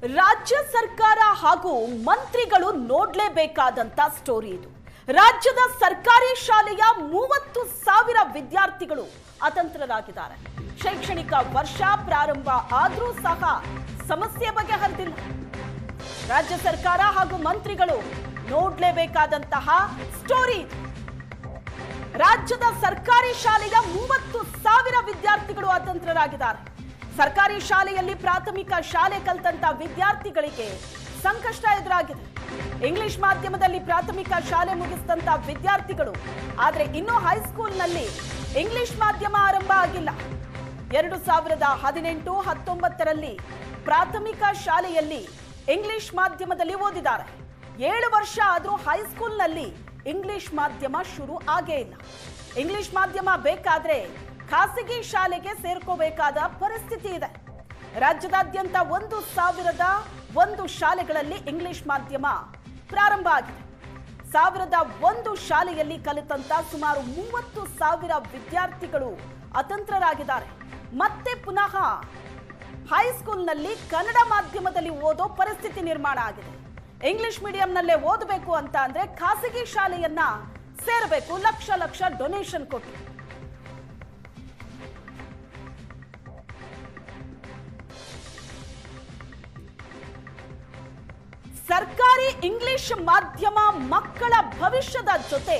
ರಾಜ್ಯ ಸರ್ಕಾರ ಹಾಗೂ ಮಂತ್ರಿಗಳು ನೋಡಲೇಬೇಕಾದಂತ ಸ್ಟೋರಿ ಇದು. ರಾಜ್ಯದ ಸರ್ಕಾರಿ ಶಾಲೆಯ 30,000 ವಿದ್ಯಾರ್ಥಿಗಳು ಅತಂತ್ರರಾಗಿದ್ದಾರೆ. ಶೈಕ್ಷಣಿಕ ವರ್ಷ ಪ್ರಾರಂಭ ಆದರೂ ಸಹ ಸಮಸ್ಯೆ ಬಗೆಹರಿದಿಲ್ಲ. ರಾಜ್ಯ ಸರ್ಕಾರ ಹಾಗೂ ಮಂತ್ರಿಗಳು ನೋಡಲೇಬೇಕಾದಂತಹ ಸ್ಟೋರಿ ಇದು. ರಾಜ್ಯದ ಸರ್ಕಾರಿ ಶಾಲೆಯ 30,000 ವಿದ್ಯಾರ್ಥಿಗಳು ಅತಂತ್ರರಾಗಿದ್ದಾರೆ. ಸರ್ಕಾರಿ ಶಾಲೆಯಲ್ಲಿ ಪ್ರಾಥಮಿಕ ಶಾಲೆ ಕಲಿತಂತ ವಿದ್ಯಾರ್ಥಿಗಳಿಗೆ ಸಂಕಷ್ಟ ಎದುರಾಗಿದೆ. ಇಂಗ್ಲಿಷ್ ಮಾಧ್ಯಮದಲ್ಲಿ ಪ್ರಾಥಮಿಕ ಶಾಲೆ ಮುಗಿಸಿದಂತ ವಿದ್ಯಾರ್ಥಿಗಳು ಆದರೆ ಇನ್ನೂ ಹೈಸ್ಕೂಲ್ನಲ್ಲಿ ಇಂಗ್ಲಿಷ್ ಮಾಧ್ಯಮ ಆರಂಭ ಆಗಿಲ್ಲ. 2018-19ರಲ್ಲಿ ಪ್ರಾಥಮಿಕ ಶಾಲೆಯಲ್ಲಿ ಇಂಗ್ಲಿಷ್ ಮಾಧ್ಯಮದಲ್ಲಿ ಓದಿದ್ದಾರೆ. 7 ವರ್ಷ ಆದರೂ ಹೈಸ್ಕೂಲ್ನಲ್ಲಿ ಇಂಗ್ಲಿಷ್ ಮಾಧ್ಯಮ ಶುರು ಆಗೇ ಇಲ್ಲ. ಇಂಗ್ಲಿಷ್ ಮಾಧ್ಯಮ ಬೇಕಾದ್ರೆ ಖಾಸಗಿ ಶಾಲೆಗೆ ಸೇರ್ಕೋಬೇಕಾದ ಪರಿಸ್ಥಿತಿ ಇದೆ. ರಾಜ್ಯದಾದ್ಯಂತ 1,001 ಶಾಲೆಗಳಲ್ಲಿ ಇಂಗ್ಲಿಷ್ ಮಾಧ್ಯಮ ಪ್ರಾರಂಭ ಆಗಿದೆ. 1,001 ಶಾಲೆಯಲ್ಲಿ ಕಲಿತಂತ ಸುಮಾರು 30,000 ವಿದ್ಯಾರ್ಥಿಗಳು ಅತಂತ್ರರಾಗಿದ್ದಾರೆ. ಮತ್ತೆ ಪುನಃ ಹೈಸ್ಕೂಲ್ನಲ್ಲಿ ಕನ್ನಡ ಮಾಧ್ಯಮದಲ್ಲಿ ಓದೋ ಪರಿಸ್ಥಿತಿ ನಿರ್ಮಾಣ ಆಗಿದೆ. ಇಂಗ್ಲಿಷ್ ಮೀಡಿಯಂನಲ್ಲೇ ಓದಬೇಕು ಅಂತ ಅಂದ್ರೆ ಖಾಸಗಿ ಶಾಲೆಯನ್ನ ಸೇರಬೇಕು, ಲಕ್ಷ ಲಕ್ಷ ಡೊನೇಷನ್ ಕೊಟ್ಟು. ಸರ್ಕಾರಿ ಇಂಗ್ಲಿಷ್ ಮಾಧ್ಯಮ ಮಕ್ಕಳ ಭವಿಷ್ಯದ ಜೊತೆ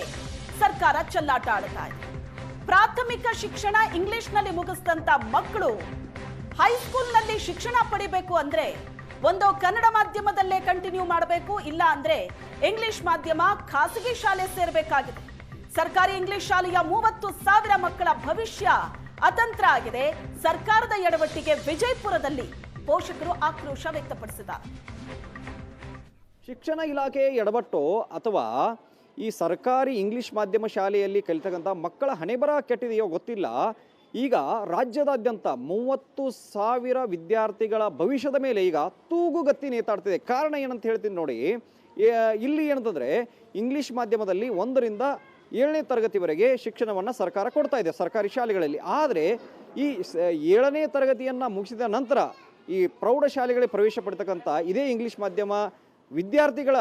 ಸರ್ಕಾರ ಚೆಲ್ಲಾಟ ಆಡ್ತಾ ಇದೆ. ಪ್ರಾಥಮಿಕ ಶಿಕ್ಷಣ ಇಂಗ್ಲಿಷ್ನಲ್ಲಿ ಮುಗಿಸಿದಂತ ಮಕ್ಕಳು ಹೈಸ್ಕೂಲ್ನಲ್ಲಿ ಶಿಕ್ಷಣ ಪಡಿಬೇಕು ಅಂದ್ರೆ ಒಂದು ಕನ್ನಡ ಮಾಧ್ಯಮದಲ್ಲೇ ಕಂಟಿನ್ಯೂ ಮಾಡಬೇಕು, ಇಲ್ಲ ಅಂದ್ರೆ ಇಂಗ್ಲಿಷ್ ಮಾಧ್ಯಮ ಖಾಸಗಿ ಶಾಲೆ ಸೇರಬೇಕಾಗಿದೆ. ಸರ್ಕಾರಿ ಇಂಗ್ಲಿಷ್ ಶಾಲೆಯ 30,000 ಮಕ್ಕಳ ಭವಿಷ್ಯ ಅತಂತ್ರ ಆಗಿದೆ. ಸರ್ಕಾರದ ಎಡವಟ್ಟಿಗೆ ವಿಜಯಪುರದಲ್ಲಿ ಪೋಷಕರು ಆಕ್ರೋಶ ವ್ಯಕ್ತಪಡಿಸಿದ್ದಾರೆ. ಶಿಕ್ಷಣ ಇಲಾಖೆ ಎಡವಟ್ಟು ಅಥವಾ ಈ ಸರ್ಕಾರಿ ಇಂಗ್ಲಿಷ್ ಮಾಧ್ಯಮ ಶಾಲೆಯಲ್ಲಿ ಕಲಿತಕ್ಕಂಥ ಮಕ್ಕಳ ಹಣೆಬರ ಕೆಟ್ಟಿದೆಯೋ ಗೊತ್ತಿಲ್ಲ. ಈಗ ರಾಜ್ಯದಾದ್ಯಂತ 30,000 ವಿದ್ಯಾರ್ಥಿಗಳ ಭವಿಷ್ಯದ ಮೇಲೆ ಈಗ ತೂಗುಗತ್ತಿ ನೇತಾಡ್ತಿದೆ. ಕಾರಣ ಏನಂತ ಹೇಳ್ತೀನಿ ನೋಡಿ. ಇಲ್ಲಿ ಏನಂತಂದರೆ ಇಂಗ್ಲಿಷ್ ಮಾಧ್ಯಮದಲ್ಲಿ 1ರಿಂದ 7ನೇ ತರಗತಿವರೆಗೆ ಶಿಕ್ಷಣವನ್ನು ಸರ್ಕಾರ ಕೊಡ್ತಾ ಇದೆ ಸರ್ಕಾರಿ ಶಾಲೆಗಳಲ್ಲಿ. ಆದರೆ ಈ 7ನೇ ತರಗತಿಯನ್ನು ಮುಗಿಸಿದ ನಂತರ ಈ ಪ್ರೌಢಶಾಲೆಗಳಿಗೆ ಪ್ರವೇಶ ಪಡ್ತಕ್ಕಂಥ ಇದೇ ಇಂಗ್ಲಿಷ್ ಮಾಧ್ಯಮ ವಿದ್ಯಾರ್ಥಿಗಳ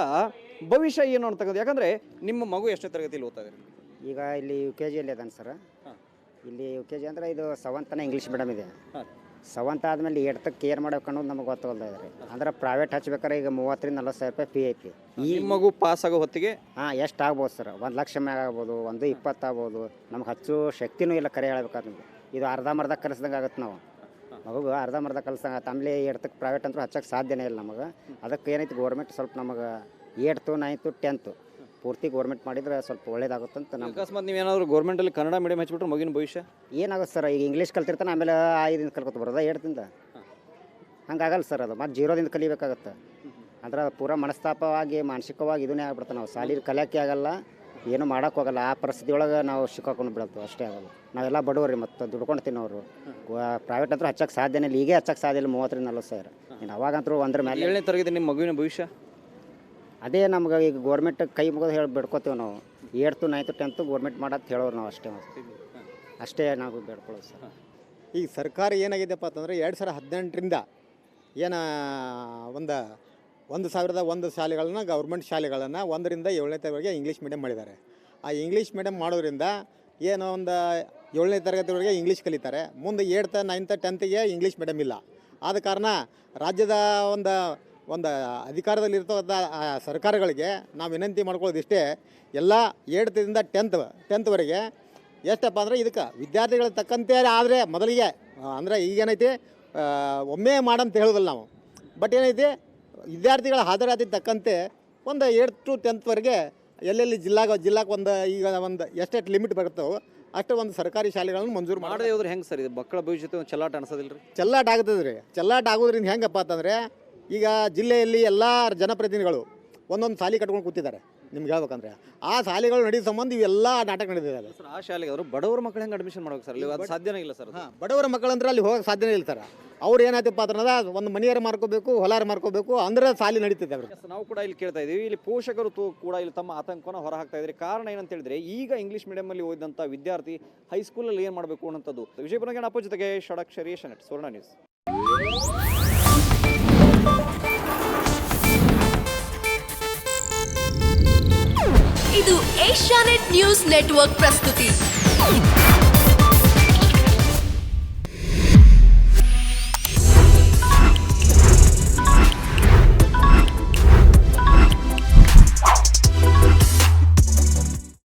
ಭವಿಷ್ಯ ಏನು ಅಂತಕ್ಕಂಥ. ಯಾಕಂದರೆ ನಿಮ್ಮ ಮಗು ಎಷ್ಟನೇ ತರಗತಿಯಲ್ಲಿ ಓದ್ತಾ ಇದ್ದಾರೆ? ಈಗ ಇಲ್ಲಿ UKG ಅದಾನೆ ಸರ್. ಇಲ್ಲಿ UKG ಅಂದರೆ ಇದು 7th ಇಂಗ್ಲೀಷ್ ಮೀಡಿಯಮ್ ಇದೆ. 7th ಆದಮೇಲೆ 8th ಕೇರ್ ಮಾಡ್ಬೇಕು ಅನ್ನೋದು ನಮಗೆ ಗೊತ್ತಾಗಲ್ದ ಇದ್ರಿ. ಅಂದ್ರೆ ಪ್ರೈವೇಟ್ ಹಚ್ಬೇಕಾರೆ ಈಗ 30,000 ರಿಂದ 40,000 ರೂಪಾಯಿ ಫೀ ಐತಿ. ಈ ಮಗು ಪಾಸ್ ಆಗೋ ಹೊತ್ತಿಗೆ ಎಷ್ಟು ಆಗ್ಬೋದು ಸರ್? 1 ಲಕ್ಷ ಮ್ಯಾಗ ಆಗ್ಬೋದು, 120 ಆಗ್ಬೋದು. ನಮ್ಗೆ ಹಚ್ಚು ಶಕ್ತಿನೂ ಇಲ್ಲ ಕರೆ ಹೇಳ್ಬೇಕಾದ್ರೆ. ಇದು ಅರ್ಧಂಬರ್ಧ ಕಲಿಸ್ದಂಗೆ ಆಗುತ್ತೆ. ನಾವು ಮಗುಗೆ ಅರ್ಧಂಬರ್ಧ ಕಲಿಸಂಗೆ ಆಮೇಲೆ 8th ಪ್ರೈವೇಟ್ ಅಂತೂ ಹಚ್ಚಕ್ಕೆ ಸಾಧ್ಯನೇ ಇಲ್ಲ ನಮಗೆ. ಅದಕ್ಕೆ ಏನೈತಿ ಗೌರ್ಮೆಂಟ್ ಸ್ವಲ್ಪ ನಮಗೆ 8th 9th 10th ಪೂರ್ತಿ ಗೌರ್ಮೆಂಟ್ ಮಾಡಿದ್ರೆ ಸ್ವಲ್ಪ ಒಳ್ಳೇದಾಗುತ್ತೆ ಅಂತ ನಮ್ಗೆ. ಅಕಸ್ಮಾತ್ ನೀವೇನಾದರೂ ಗೌರ್ಮೆಂಟಲ್ಲಿ ಕನ್ನಡ ಮೀಡಿಯಂ ಹಚ್ಬಿಟ್ರೆ ಮಗಿನ ಭವಿಷ್ಯ ಏನಾಗುತ್ತೆ ಸರ್? ಈಗ ಇಂಗ್ಲೀಷ್ ಕಲ್ತಿರ್ತಾನೆ, ಆಮೇಲೆ 5ರಿಂದ ಕಲ್ಕೊತ ಬರೋದ 8th ಹಂಗಾಗಲ್ಲ ಸರ್. ಅದು ಮತ್ತು 0ದಿಂದ ಕಲಿಬೇಕಾಗತ್ತೆ. ಅಂದ್ರೆ ಪೂರ ಮನಸ್ತಾಪವಾಗಿ ಮಾನಸಿಕವಾಗಿ ಇದನ್ನೇ ಆಗ್ಬಿಡ್ತಾವೆ. ನಾವು ಶಾಲೆ ಕಲಿಯೋಕ್ಕೆ ಆಗಲ್ಲ, ಏನು ಮಾಡೋಕ್ಕೆ ಹೋಗಲ್ಲ. ಆ ಪರಿಸ್ಥಿತಿ ಒಳಗೆ ನಾವು ಸಿಕ್ಕಾಕೊಂಡು ಬಿಡತ್ತೆ. ಅಷ್ಟೇ ಆಗಲ್ಲ. ನಾವೆಲ್ಲ ಬಡವ್ರಿ, ಮತ್ತು ದುಡ್ಕೊಂಡು ತಿನ್ನೋರು. ಪ್ರೈವೇಟ್ ಅಂತೂ ಹಚ್ಚಕ್ಕೆ ಸಾಧ್ಯನೇ ಇಲ್ಲ. ಈಗೇ ಹಚ್ಚಕ್ಕೆ ಸಾಧ್ಯ ಇಲ್ಲ 30,000 ರಿಂದ 40,000. ಇನ್ನು ಅವಾಗಂತೂ 1ರ ಮೇಲೆ 7ನೇ ತರಗತಿ ನಿಮ್ಮ ಮಗುವಿನ ಭವಿಷ್ಯ ಅದೇ ನಮ್ಗೆ ಈಗ ಗೋರ್ಮೆಂಟ್ ಕೈ ಮುಗಿದು ಹೇಳಿ ಬಿಡ್ಕೋತೀವಿ ನಾವು. 8th 9th 10th ಗೋರ್ಮೆಂಟ್ ಮಾಡೋದು ಹೇಳೋರು ನಾವು. ಅಷ್ಟೇ ನಾವು ಬೇಡ್ಕೊಳ್ಳೋದು ಸರ್. ಈಗ ಸರ್ಕಾರ ಏನಾಗಿದೆಪ್ಪ ಅಂತಂದರೆ 2018ರಿಂದ ಏನು 1,001 ಶಾಲೆಗಳನ್ನ ಗೌರ್ಮೆಂಟ್ ಶಾಲೆಗಳನ್ನು 1ರಿಂದ 7ನೇ ತರಗತಿವರೆಗೆ ಇಂಗ್ಲೀಷ್ ಮೀಡಿಯಮ್ ಮಾಡಿದ್ದಾರೆ. ಆ ಇಂಗ್ಲೀಷ್ ಮೀಡಿಯಮ್ ಮಾಡೋದ್ರಿಂದ ಏನು 7ನೇ ತರಗತಿವರೆಗೆ ಇಂಗ್ಲೀಷ್ ಕಲಿತಾರೆ. ಮುಂದೆ 8th 9th 10th English medium ಇಲ್ಲ. ಆದ ಕಾರಣ ರಾಜ್ಯದ ಒಂದು ಅಧಿಕಾರದಲ್ಲಿರ್ತಕ್ಕಂಥ ಸರ್ಕಾರಗಳಿಗೆ ನಾವು ವಿನಂತಿ ಮಾಡ್ಕೊಳ್ಳೋದು ಇಷ್ಟೇ. ಎಲ್ಲ 8th ರಿಂದ 10th ಎಷ್ಟಪ್ಪ ಅಂದರೆ ಇದಕ್ಕೆ ವಿದ್ಯಾರ್ಥಿಗಳ ತಕ್ಕಂತೆ ಆದರೆ ಮೊದಲಿಗೆ ಅಂದರೆ ಈಗೇನೈತಿ ಒಮ್ಮೆ ಮಾಡಂತ ಹೇಳೋದಿಲ್ಲ ನಾವು. ಬಟ್ ಏನೈತಿ ವಿದ್ಯಾರ್ಥಿಗಳ ಹಾಜರಾತಿ ತಕ್ಕಂತೆ 8th to 10th ಎಲ್ಲೆಲ್ಲಿ ಜಿಲ್ಲಾಕ್ಕೆ ಈಗ ಎಷ್ಟೆಷ್ಟು ಲಿಮಿಟ್ ಬರುತ್ತೋ ಅಷ್ಟೇ ಒಂದು ಸರ್ಕಾರಿ ಶಾಲೆಗಳನ್ನು ಮಂಜೂರು ಮಾಡದೇ ಹೋದ್ರೆ ಹೆಂಗೆ ಸರ್? ಇದು ಮಕ್ಕಳ ಭವಿಷ್ಯತೆ ಒಂದು ಚೆಲ್ಲಾಟ ಅನಿಸೋದಿಲ್ಲ ರೀ? ಚೆಲ್ಲಾಟ ಆಗ್ತದೆ ರೀ. ಚೆಲ್ಲಾಟ ಆಗೋದ್ರಿಂದ ಹೆಂಗಪ್ಪ ಅಂತಂದರೆ ಈಗ ಜಿಲ್ಲೆಯಲ್ಲಿ ಎಲ್ಲ ಜನಪ್ರತಿನಿಧಿಗಳು ಒಂದೊಂದು ಶಾಲೆ ಕಟ್ಕೊಂಡು ಕೂತಿದ್ದಾರೆ. ನಿಮ್ಗೆ ಹೇಳ್ಬೇಕಂದ್ರೆ ಆ ಶಾಲೆಗಳು ನಡೆಯೋ ಸಂಬಂಧ ಇವೆಲ್ಲ ನಾಟಕ ನಡೆದಿದ್ದಾರೆ ಸರ್. ಆ ಶಾಲೆಗೆ ಅವರು ಬಡವರ ಮಕ್ಕಳು ಹೆಂಗೆ ಅಡ್ಮಿಷನ್ ಮಾಡೋಕೆ ಸರ್? ಅಲ್ಲಿ ಅದು ಸಾಧ್ಯನೇ ಇಲ್ಲ ಸರ್. ಬಡವರ ಮಕ್ಕಳಂದ್ರೆ ಅಲ್ಲಿ ಹೋಗೋಕೆ ಸಾಧ್ಯನೇ ಇಲ್ಲ ಸರ್. ಅವ್ರು ಏನಾಯ್ತಪ್ಪ ಅಂದ್ರೆ ಒಂದು ಮನೆಯಾರು ಮಾರ್ಕೋಬೇಕು, ಹೊಲಾರ ಮಾರ್ಕೋಬೇಕು ಅಂದ್ರೆ ಶಾಲೆ ನಡೀತಿದೆ ಅವ್ರಿಗೆ. ನಾವು ಕೂಡ ಇಲ್ಲಿ ಕೇಳ್ತಾ ಇದ್ದೀವಿ. ಇಲ್ಲಿ ಪೋಷಕರು ಕೂಡ ಇಲ್ಲಿ ತಮ್ಮ ಆತಂಕವನ್ನು ಹೊರ ಹಾಕ್ತಾ ಇದ್ದಾರೆ. ಕಾರಣ ಏನಂತ ಹೇಳಿದ್ರೆ ಈಗ ಇಂಗ್ಲಿಷ್ ಮೀಡಿಯಮಲ್ಲಿ ಓದಿದಂಥ ವಿದ್ಯಾರ್ಥಿ ಹೈಸ್ಕೂಲಲ್ಲಿ ಏನು ಮಾಡಬೇಕು ಅನ್ನೋಂಥದ್ದು. ವಿಜಯಪುರ ಅಪ್ಪು ಜೊತೆಗೆ ಷಡಕ್ಷರಿ ಸುವರ್ಣ ನ್ಯೂಸ್. ಇದು ಏಷ್ಯಾನೆಟ್ ನ್ಯೂಸ್ ನೆಟ್ವರ್ಕ್ ಪ್ರಸ್ತುತಿ.